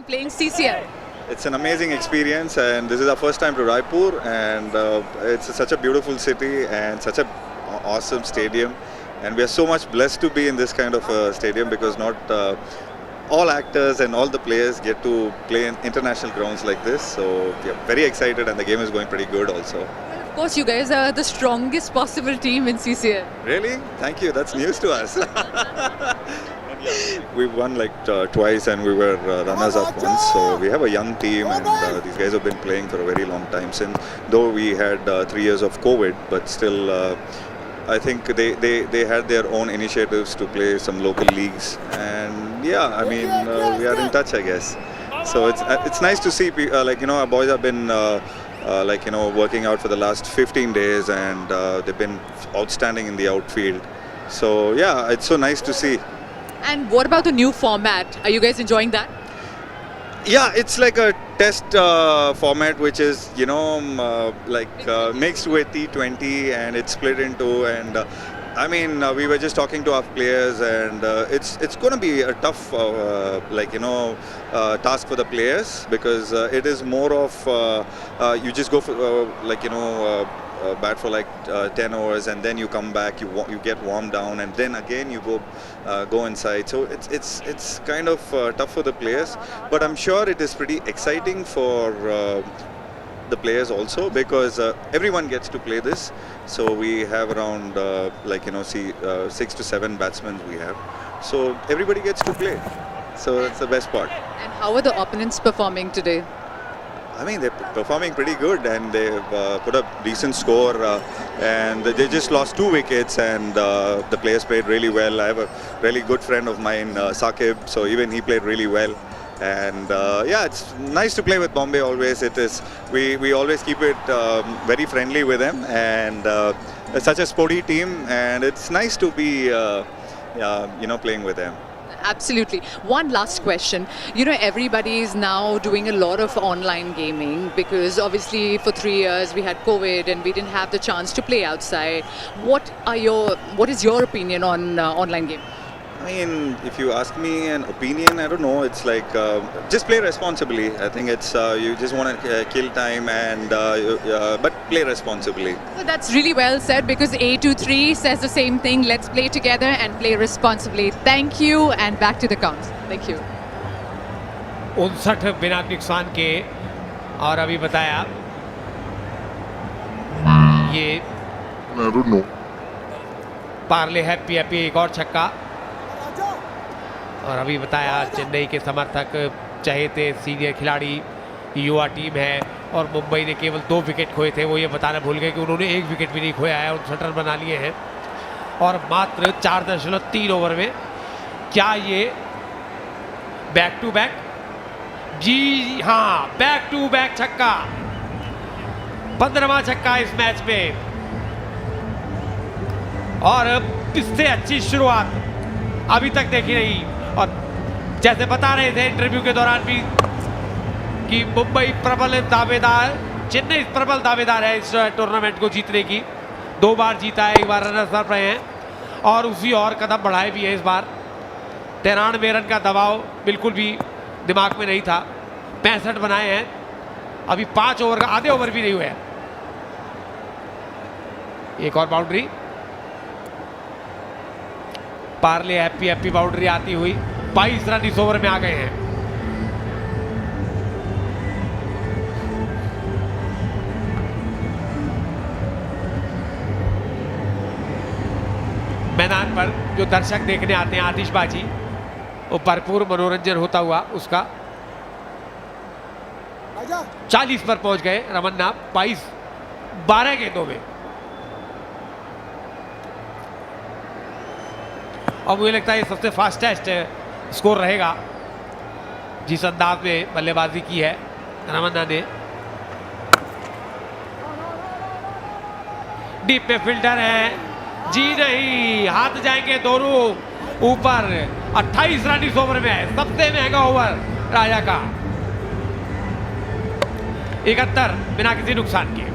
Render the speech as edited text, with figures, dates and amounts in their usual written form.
playing CCL? It's an amazing experience, and this is our first time to Raipur, and it's such a beautiful city and such a awesome stadium, and we are so much blessed to be in this kind of a stadium because not all actors and all the players get to play in international grounds like this. So we are very excited, and the game is going pretty good also. Of course, you guys are the strongest possible team in CCL. Really? Thank you. That's news to us. We won like twice, and we were runners-up once. So we have a young team, and these guys have been playing for a very long time. Since though we had 3 years of COVID, but still, I think they had their own initiatives to play some local leagues, and yeah, I mean we are in touch, I guess. So it's nice to see our boys have been working out for the last 15 days, and they've been outstanding in the outfield. So yeah, it's so nice to see. And what about the new format? Are you guys enjoying that? Yeah, it's like a test format, which is mixed with T20, and it's split into. And we were just talking to our players, and it's going to be a tough task for the players, because it is more of you just go for bat for like 10 hours, and then you come back, you get warmed down, and then again you go inside. So it's kind of tough for the players, but I'm sure it is pretty exciting for the players also, because everyone gets to play this. So we have around 6 to 7 batsmen we have, so everybody gets to play. So that's the best part. And how are the opponents performing today? I mean, they're performing pretty good, and they've put a decent score, and they just lost 2 wickets, and the players played really well. I have a really good friend of mine, Saqib, so even he played really well. And yeah, it's nice to play with Bombay always. It is, we always keep it very friendly with them, and it's such a sporty team, and it's nice to be playing with them. Absolutely. One last question. Everybody is now doing a lot of online gaming, because obviously for 3 years we had COVID and we didn't have the chance to play outside. What is your opinion on online gaming? I mean, if you ask me an opinion, I don't know. It's like just play responsibly. I think it's you just want to kill time, and but play responsibly. Well, that's really well said, because A23 says the same thing. Let's play together and play responsibly. Thank you, and back to the count. Thank you. 59 बिना नुकसान के, और अभी बताया ये I don't know. Parle happy एक और छक्का, और अभी बताया चेन्नई के समर्थक चहेते सीनियर खिलाड़ी युवा टीम है, और मुंबई ने केवल 2 विकेट खोए थे। वो ये बताना भूल गए कि उन्होंने 1 विकेट भी नहीं खोया है, 59 रन बना लिए हैं, और मात्र 4.3 ओवर में। क्या ये बैक टू बैक? जी हाँ, बैक टू बैक छक्का, 15वां छक्का इस मैच में, और इससे अच्छी शुरुआत अभी तक देखी नहीं। और जैसे बता रहे थे इंटरव्यू के दौरान भी कि मुंबई प्रबल दावेदार, चेन्नई प्रबल दावेदार है इस टूर्नामेंट को जीतने की। 2 बार जीता है, 1 बार रनर्स अप रहे हैं, और उसी और कदम बढ़ाए भी है इस बार। 93 रन का दबाव बिल्कुल भी दिमाग में नहीं था। 65 बनाए हैं, अभी 5 ओवर का आधे ओवर भी नहीं हुए। एक और बाउंड्री, पार्ले हैप्पी बाउंड्री आती हुई 22 रन इस ओवर में आ गए हैं। मैदान पर जो दर्शक देखने आते हैं आतिशबाजी, वो भरपूर मनोरंजन होता हुआ उसका 40 पर पहुंच गए रमन्ना, 22-12 गेंदों में। और मुझे लगता है ये सबसे फास्टेस्ट स्कोर रहेगा जिस अंदाज में बल्लेबाजी की है रमन्ना ने। डीप में फिल्टर है, जी नहीं, हाथ जाएंगे दोनों ऊपर। 28 रन इस ओवर में, सबसे महंगा ओवर राजा का। 71 बिना किसी नुकसान के।